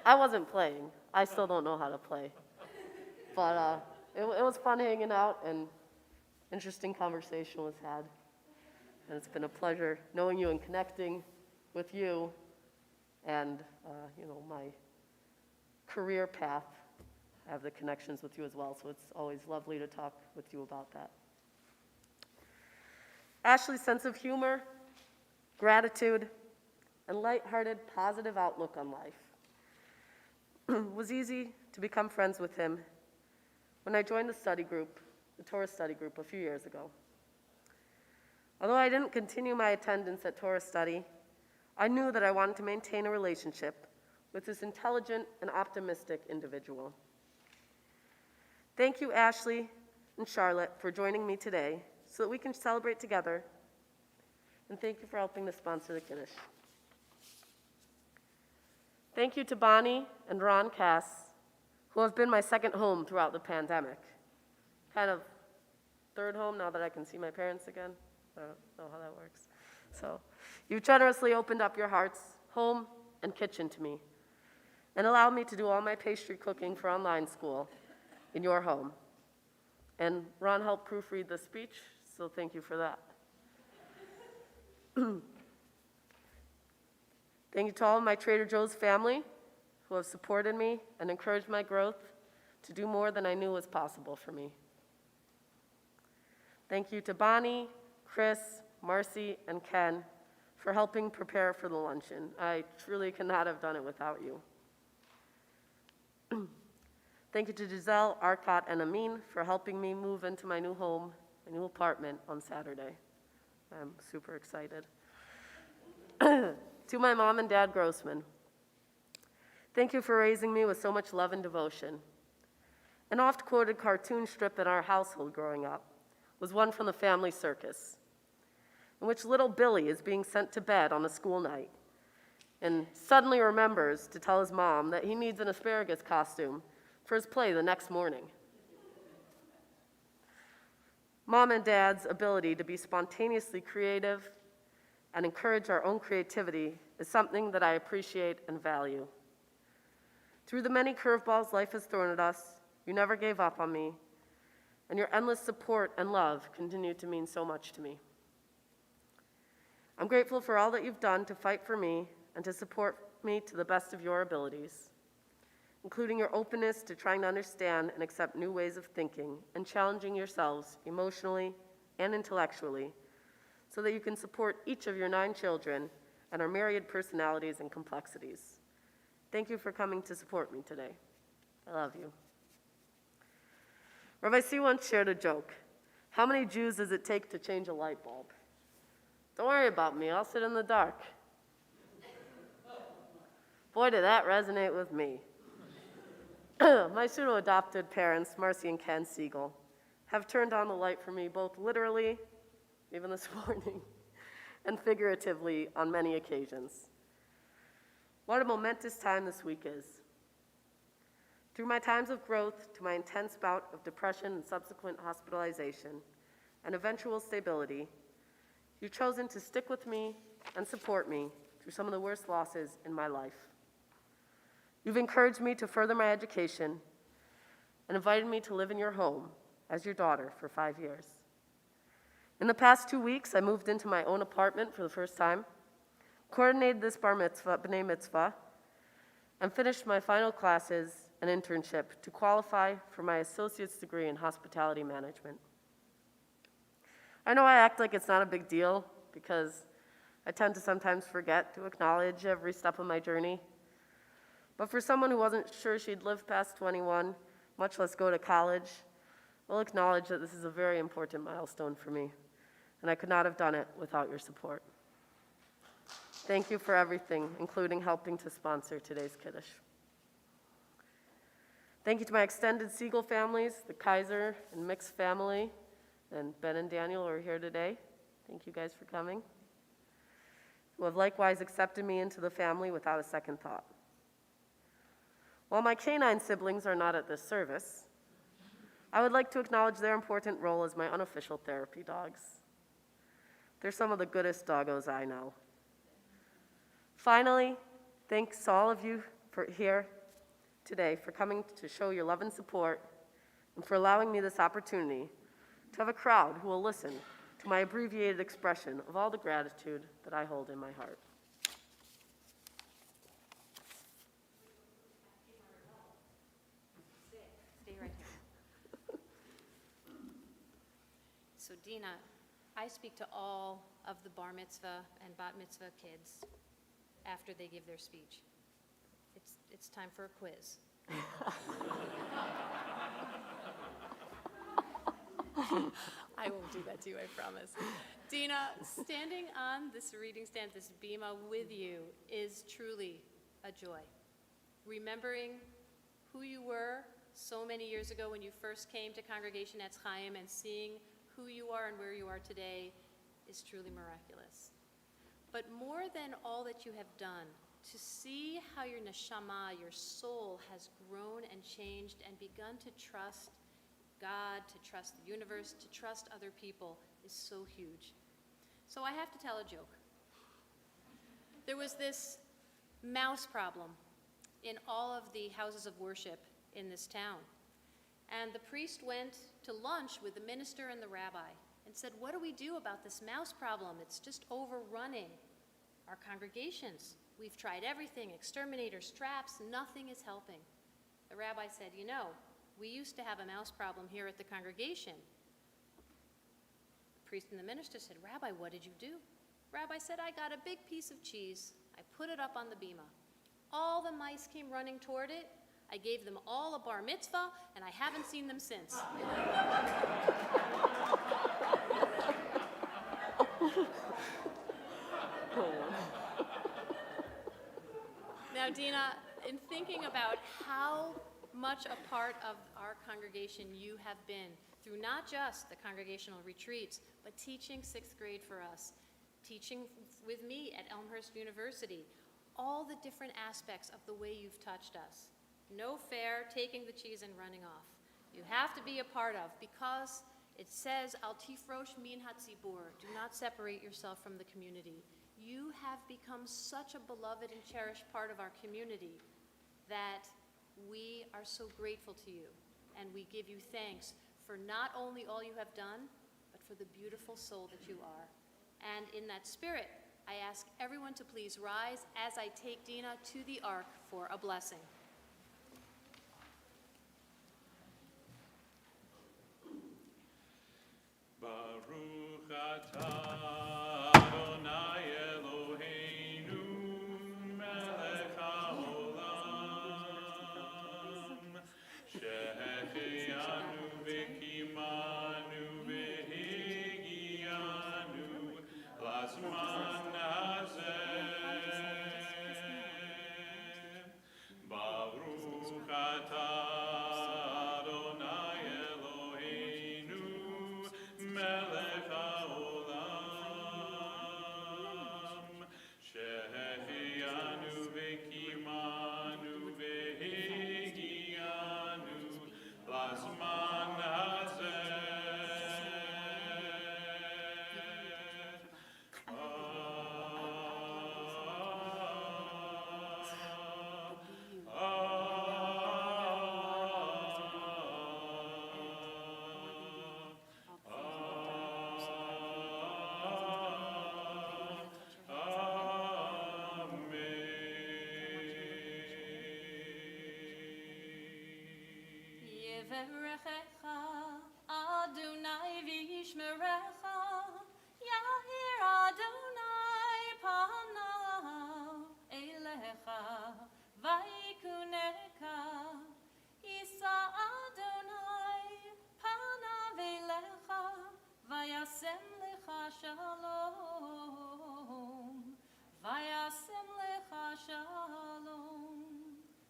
I wasn't playing. I still don't know how to play. But it was fun hanging out, and interesting conversation was had. And it's been a pleasure knowing you and connecting with you and, my career path. I have the connections with you as well, so it's always lovely to talk with you about that. Ashley's sense of humor, gratitude, and lighthearted, positive outlook on life was easy to become friends with him when I joined the study group, the Torah study group, a few years ago. Although I didn't continue my attendance at Torah study, I knew that I wanted to maintain a relationship with this intelligent and optimistic individual. Thank you, Ashley and Charlotte, for joining me today so that we can celebrate together. And thank you for helping to sponsor the Kiddush. Thank you to Bonnie and Ron Cass, who have been my second home throughout the pandemic. Kind of third home now that I can see my parents again. I don't know how that works. So you've generously opened up your hearts, home, and kitchen to me, and allowed me to do all my pastry cooking for online school in your home. And Ron helped proofread the speech, so thank you for that. Thank you to all of my Trader Joe's family who have supported me and encouraged my growth to do more than I knew was possible for me. Thank you to Bonnie, Chris, Marcy, and Ken for helping prepare for the luncheon. I truly could not have done it without you. Thank you to Giselle, Arcot, and Amin for helping me move into my new home, my new apartment on Saturday. I'm super excited. To my mom and dad Grossman, thank you for raising me with so much love and devotion. An oft-quoted cartoon strip in our household growing up was one from the family circus, in which little Billy is being sent to bed on a school night and suddenly remembers to tell his mom that he needs an asparagus costume for his play the next morning. Mom and Dad's ability to be spontaneously creative and encourage our own creativity is something that I appreciate and value. Through the many curveballs life has thrown at us, you never gave up on me, and your endless support and love continue to mean so much to me. I'm grateful for all that you've done to fight for me and to support me to the best of your abilities, including your openness to trying to understand and accept new ways of thinking and challenging yourselves emotionally and intellectually so that you can support each of your 9 children and our myriad personalities and complexities. Thank you for coming to support me today. I love you. Rabbi C once shared a joke. How many Jews does it take to change a light bulb? Don't worry about me, I'll sit in the dark. Boy, did that resonate with me. My pseudo-adopted parents, Marcy and Ken Siegel, have turned on the light for me both literally, even this morning, and figuratively on many occasions. What a momentous time this week is. Through my times of growth to my intense bout of depression and subsequent hospitalization and eventual stability, you've chosen to stick with me and support me through some of the worst losses in my life. You've encouraged me to further my education and invited me to live in your home as your daughter for 5 years. In the past 2 weeks, I moved into my own apartment for the first time, coordinated this bar mitzvah, b'nai mitzvah, and finished my final classes and internship to qualify for my associate's degree in hospitality management. I know I act like it's not a big deal because I tend to sometimes forget to acknowledge every step of my journey. But for someone who wasn't sure she'd live past 21, much less go to college, I'll acknowledge that this is a very important milestone for me, and I could not have done it without your support. Thank you for everything, including helping to sponsor today's Kiddush. Thank you to my extended Siegel families, the Kaiser and Mix family, and Ben and Daniel who are here today. Thank you guys for coming, who have likewise accepted me into the family without a second thought. While my canine siblings are not at this service, I would like to acknowledge their important role as my unofficial therapy dogs. They're some of the goodest doggos I know. Finally, thanks to all of you here today for coming to show your love and support and for allowing me this opportunity to have a crowd who will listen to my abbreviated expression of all the gratitude that I hold in my heart. Stay right here. So Dina, I speak to all of the bar mitzvah and bat mitzvah kids after they give their speech. It's time for a quiz. I won't do that to you, I promise. Dina, standing on this reading stand, this bima with you is truly a joy. Remembering who you were so many years ago when you first came to Congregation Etz Chaim and seeing who you are and where you are today is truly miraculous. But more than all that you have done, to see how your neshama, your soul, has grown and changed and begun to trust God, to trust the universe, to trust other people is so huge. So I have to tell a joke. There was this mouse problem in all of the houses of worship in this town. And the priest went to lunch with the minister and the rabbi and said, "What do we do about this mouse problem? It's just overrunning our congregations. We've tried everything, exterminators, traps, nothing is helping." The rabbi said, "You know, we used to have a mouse problem here at the congregation." The priest and the minister said, Rabbi, what did you do? Rabbi said, I got a big piece of cheese. I put it up on the bima. All the mice came running toward it. I gave them all a bar mitzvah, and I haven't seen them since. Now, Dina, in thinking about how much a part of our congregation you have been through not just the congregational retreats, but teaching 6th grade for us, teaching with me at Elmhurst University, all the different aspects of the way you've touched us. No fair, taking the cheese and running off. You have to be a part of, because it says, Al tifrosh min hatzibur, do not separate yourself from the community. You have become such a beloved and cherished part of our community that we are so grateful to you, and we give you thanks for not only all you have done, but for the beautiful soul that you are. And in that spirit, I ask everyone to please rise as I take Dina to the ark for a blessing. Baruch atah Adonai Eloheinu melech haolam shehechianu v'kimanu v'higianu lazman hazeh. Baruch atah melech haolam shehechianu v'kimanu v'higianu lazman hazeh. Yeverechecha Adonai v'yishmerecha, Yahir Adonai panav elecha v'yikuneka, Yisa Adonai panav elecha v'yasem lecha shalom, v'yasem lecha shalom.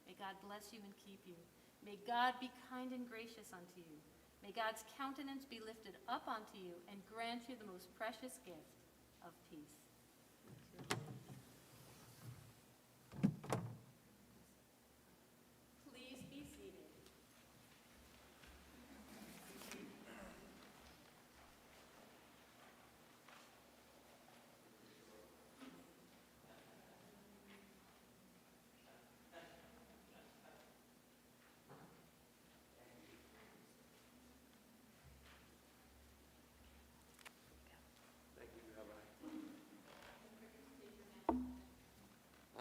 May God bless you and keep you. May God be kind and gracious unto you. May God's countenance be lifted up unto you and grant you the most precious gift of peace. Please be seated.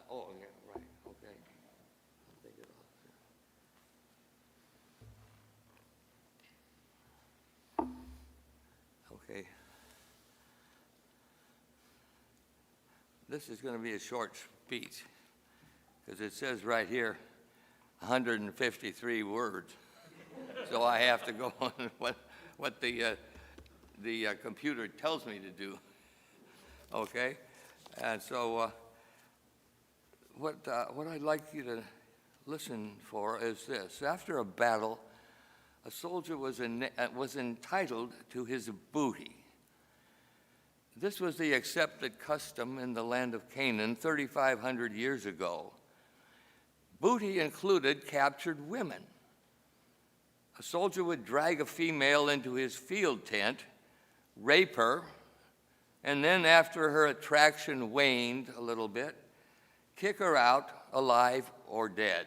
Oh, yeah, right, okay. I'll take it off. Okay. This is going to be a short speech, because it says right here, 153 words. So I have to go on what the computer tells me to do. Okay? And so what I'd like you to listen for is this. After a battle, a soldier was entitled to his booty. This was the accepted custom in the land of Canaan 3,500 years ago. Booty included captured women. A soldier would drag a female into his field tent, rape her, and then after her attraction waned a little bit, kick her out alive or dead.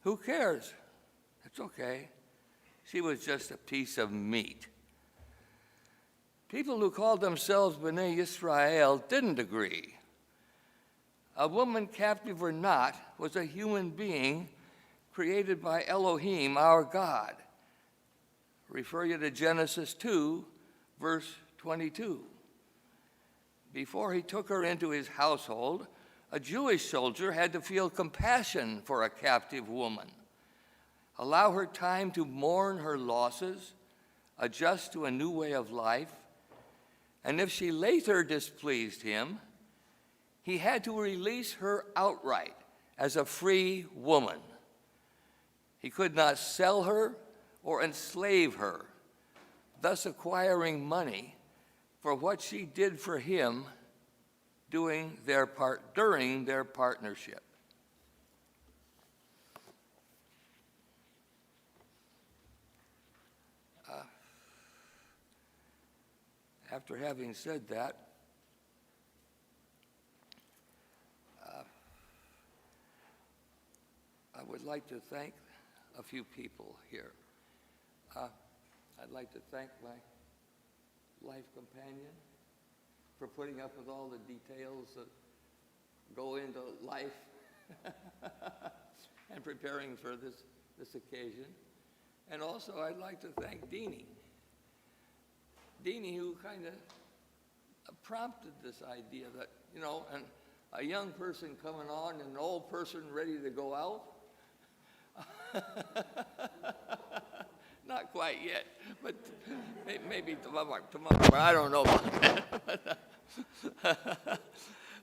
Who cares? It's okay. She was just a piece of meat. People who called themselves B'nai Yisrael didn't agree. A woman, captive or not, was a human being created by Elohim, our God. Refer you to Genesis 2, verse 22. Before he took her into his household, a Jewish soldier had to feel compassion for a captive woman, allow her time to mourn her losses, adjust to a new way of life, and if she later displeased him, he had to release her outright as a free woman. He could not sell her or enslave her, thus acquiring money for what she did for him during their partnership. After having said that, I would like to thank a few people here. I'd like to thank my life companion for putting up with all the details that go into life and preparing for this occasion. And also I'd like to thank Dini. Dini, who kind of prompted this idea that, and a young person coming on and an old person ready to go out. Not quite yet, but maybe tomorrow. I don't know about that.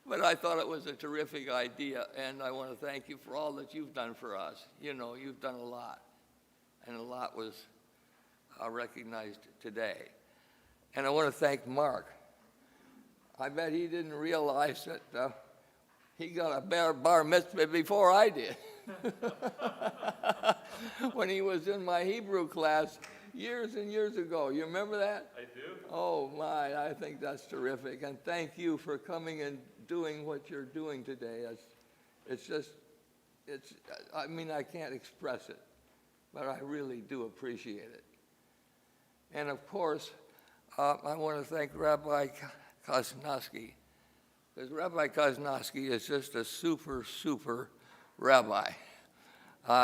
But I thought it was a terrific idea, and I want to thank you for all that you've done for us. You've done a lot, and a lot was recognized today. And I want to thank Mark. I bet he didn't realize that he got a bar mitzvah before I did. When he was in my Hebrew class years and years ago. You remember that? I do. Oh, my, I think that's terrific. And thank you for coming and doing what you're doing today. I can't express it, but I really do appreciate it. And of course, I want to thank Rabbi Kosnowski, because Rabbi Kosnowski is just a super, super rabbi.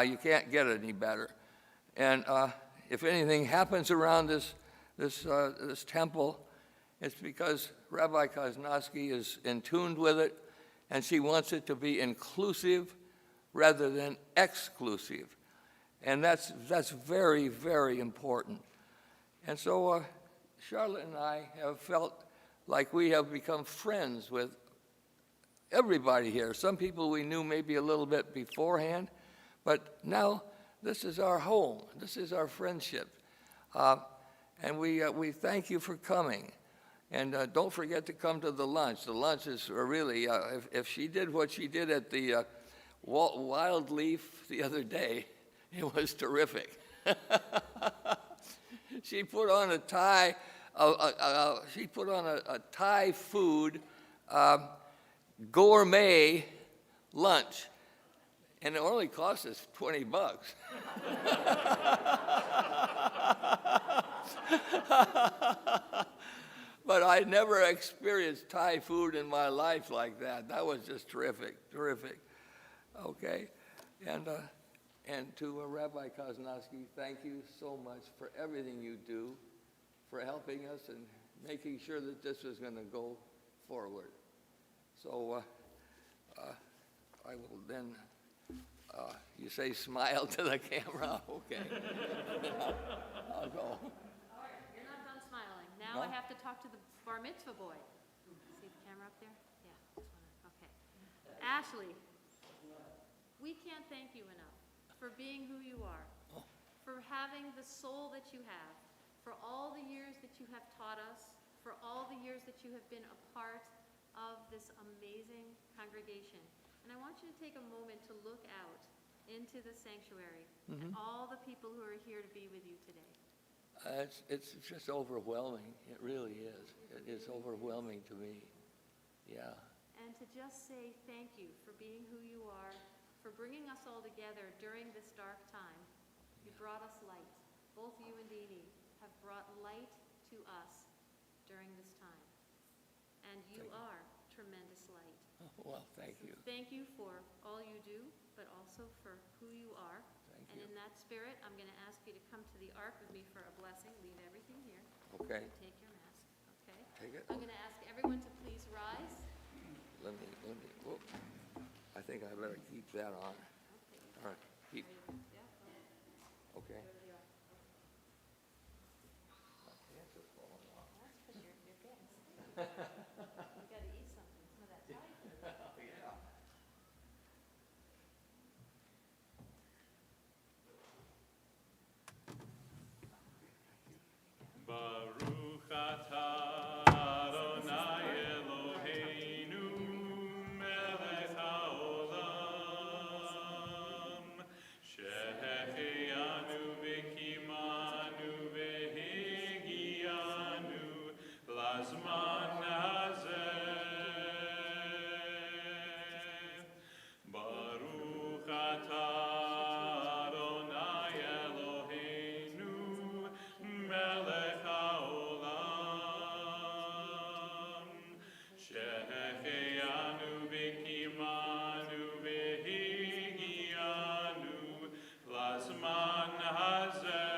You can't get any better. And if anything happens around this temple, it's because Rabbi Kosnowski is in tune with it, and she wants it to be inclusive rather than exclusive. And that's very, very important. And so Charlotte and I have felt like we have become friends with everybody here. Some people we knew maybe a little bit beforehand, but now this is our home. This is our friendship. And we thank you for coming. And don't forget to come to the lunch. The lunch is really, if she did what she did at the Wild Leaf the other day, it was terrific. She put on a Thai, a Thai food gourmet lunch, and it only cost us $20. But I never experienced Thai food in my life like that. That was just terrific. Okay, and to Rabbi Kosnowski, thank you so much for everything you do, for helping us and making sure that this was going to go forward. So I will then, you say smile to the camera, okay. I'll go. All right, you're not done smiling. Now No? I have to talk to the bar mitzvah boy. See the camera up there? Yeah, this one. Okay. Ashley, we can't thank you enough for being who you are, for having the soul that you have, for all the years that you have taught us, for all the years that you have been a part of this amazing congregation. And I want you to take a moment to look out into the sanctuary and all the people who are here to be with you today. It's just overwhelming. It really is. It is overwhelming to me. Yeah. And to just say thank you for being who you are, for bringing us all together during this dark time. You brought us light. Both you and Dini have brought light to us during this time. And you are tremendous light. Well, thank you. Thank you for all you do, but also for who you are. Thank And you. in that spirit, I'm going to ask you to come to the ark with me for a blessing. Leave everything here. Okay. Take your mask. Okay. Take it. I'm going to ask everyone to please rise. Let me, whoop. I think I better keep that on. All right, keep. Okay. You got to eat something, some of that Thai food. Baruch atah Adonai Eloheinu melech haolam shehechianu v'kimanu v'higianu lazman hazeh. Baruch atah Adonai Eloheinu melech haolam shehechianu v'kimanu v'higianu lazman hazeh.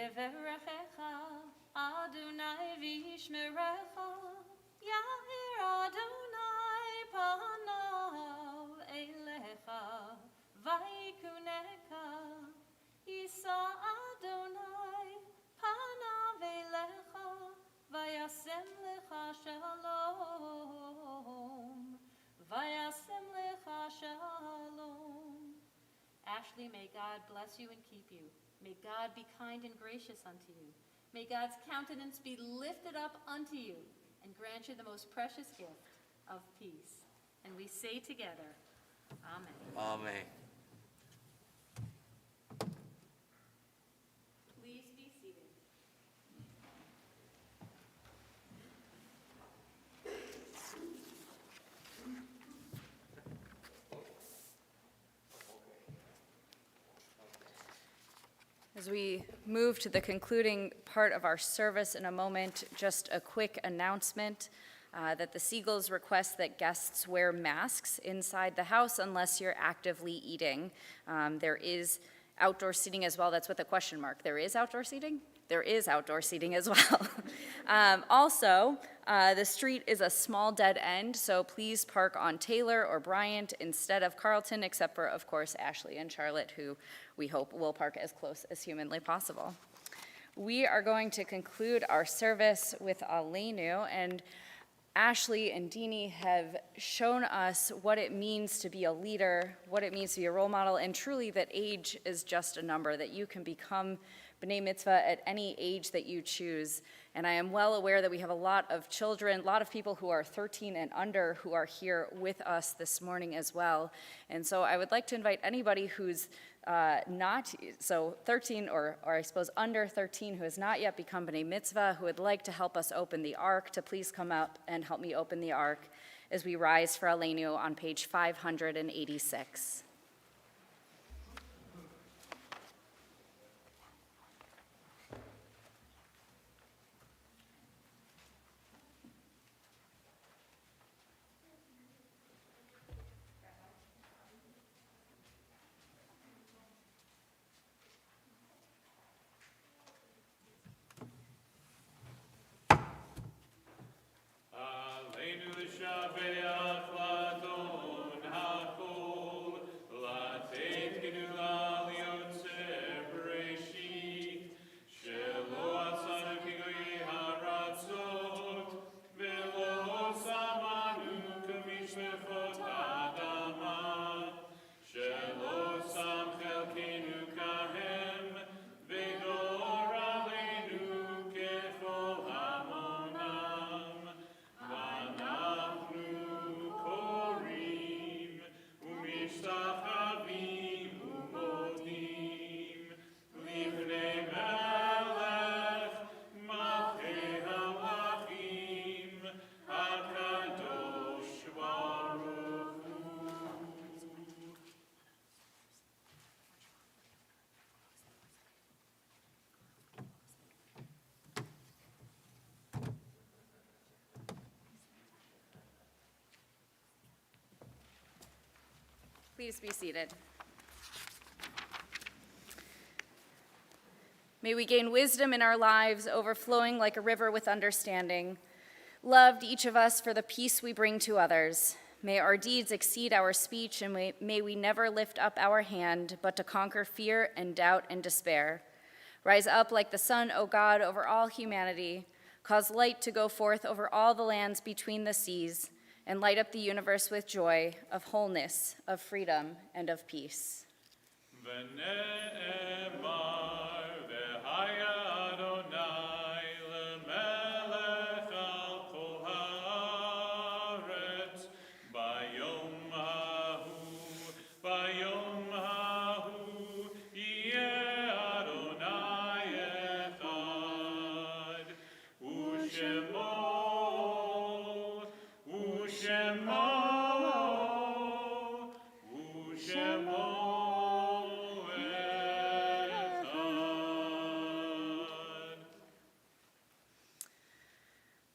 Yevarechecha Adonai v'yishmerecha, Ya'ir Adonai panav elecha, v'yikuneka, Yisa Adonai panav elecha, v'yasem lecha shalom, v'yasem lecha shalom. Ashley, may God bless you and keep you. May God be kind and gracious unto you. May God's countenance be lifted up unto you and grant you the most precious gift of peace. And we say together, Amen. Amen. Please be seated. As we move to the concluding part of our service in a moment, just a quick announcement that the Seagulls request that guests wear masks inside the house unless you're actively eating. There is outdoor seating as well. That's with a question mark. There is outdoor seating? There is outdoor seating as well. Also, the street is a small dead end, so please park on Taylor or Bryant instead of Carlton, except for, of course, Ashley and Charlotte, who we hope will park as close as humanly possible. We are going to conclude our service with Aleinu, and Ashley and Dini have shown us what it means to be a leader, what it means to be a role model, and truly that age is just a number, that you can become B'nai Mitzvah at any age that you choose. And I am well aware that we have a lot of children, a lot of people who are 13 and under who are here with us this morning as well. And so I would like to invite anybody who's not, so 13 or I suppose under 13 who has not yet become B'nai Mitzvah, who would like to help us open the Ark, to please come up and help me open the Ark as we rise for Aleinu on page 586. Aleinu l'shabeach l'adon ha'kol, Please be seated. May we gain wisdom in our lives, overflowing like a river with understanding. Loved each of us for the peace we bring to others. May our deeds exceed our speech, and may we never lift up our hand, but to conquer fear and doubt and despair. Rise up like the sun, O God, over all humanity. Cause light to go forth over all the lands between the seas, and light up the universe with joy of wholeness, of freedom, and of peace.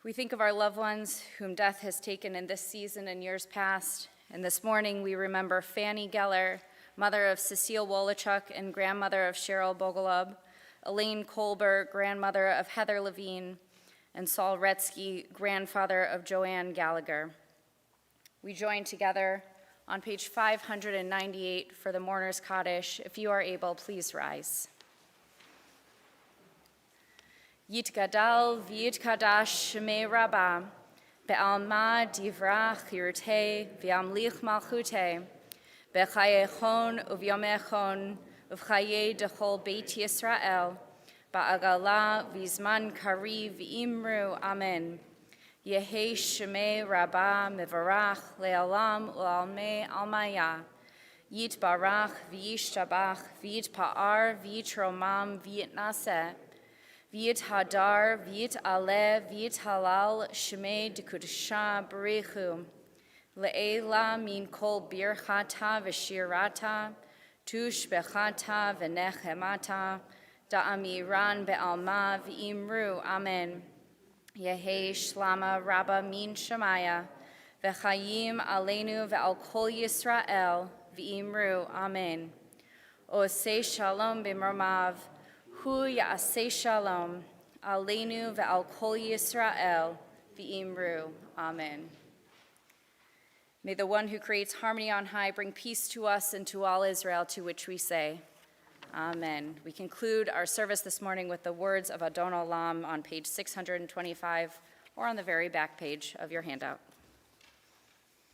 We think of our loved ones whom death has taken in this season and years past, and this morning we remember Fanny Geller, mother of Cecile Wolochuk and grandmother of Cheryl Bogolub, Elaine Kolber, grandmother of Heather Levine, and Saul Retzky, grandfather of Joanne Gallagher. We join together on page 598 for the Mourner's Kaddish. If you are able, please rise. Yitgadal v'yitkadash shemei Rabbah, be'alma divrach yirtei v'yamlich malchutei, be'chayechon uvyomechon uv'chayei dechol Beit Yisrael, ba'agala v'zman kari v'imru amen. Yehei shemei Rabbah mevarach le'alam u'almei almaya. Yitbarach v'yishtabach v'yitpa'ar v'yitromam v'yitnaseh. V'yit hadar, v'yit aleh, v'yit halal, shemei dekudesha berechu. Le'ela min kol birchata v'shirata, tush bechata v'nechemata, da'amiran be'alma v'imru, amen. Yehei shlama rabba min shemaya, v'chayim aleinu ve'al kol Yisrael, v'imru, amen. Osei shalom b'mromav, Hu ya'aseh shalom, aleinu ve'al kol Yisrael, v'imru, amen. May the one who creates harmony on high bring peace to us and to all Israel, to which we say, amen. We conclude our service this morning with the words of Adon Olam on page 625, or on the very back page of your handout.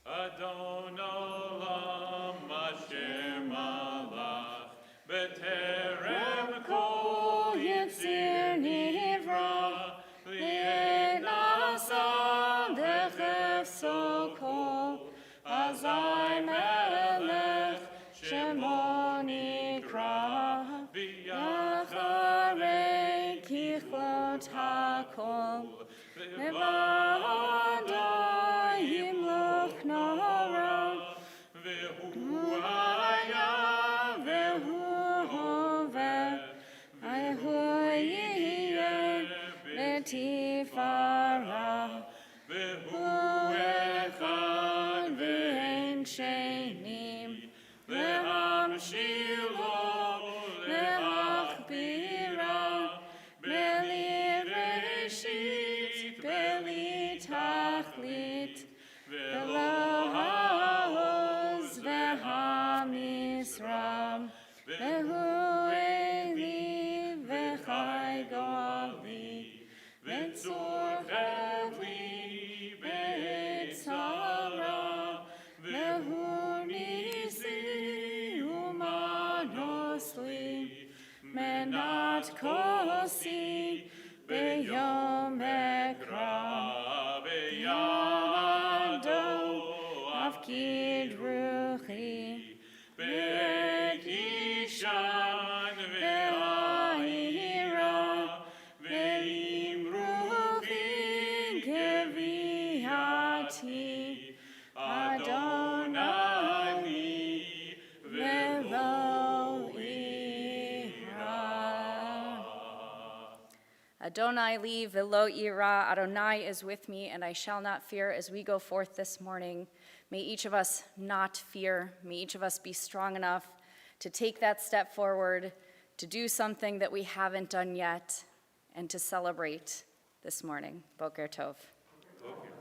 Adon Olam asher malach b'terem kol yitzir nivra li'enasa lechefso kol azai melech shemo nikra v'yacharei kichlot hakol levado yimloch nora v'hu haya v'hu hoveh v'hu yiyeh v'tifara v'hu echad v'ein shenim v'hamshilo v'achbira beli reshit beli tachlit v'lo ha'oz v'hamisram v'hu eli v'chai gali v'tzor chevli b'tzara v'hu nisi umanosli menat kosi b'yom ekra b'yado afkid ruchi b'kishan v'ahira v'im ruchi kevihati Adonai li v'lo ira. Adonai li v'lo ira, Adonai is with me, and I shall not fear as we go forth this morning. May each of us not fear. May each of us be strong enough to take that step forward, to do something that we haven't done yet, and to celebrate this morning. Boker Tov. Okay.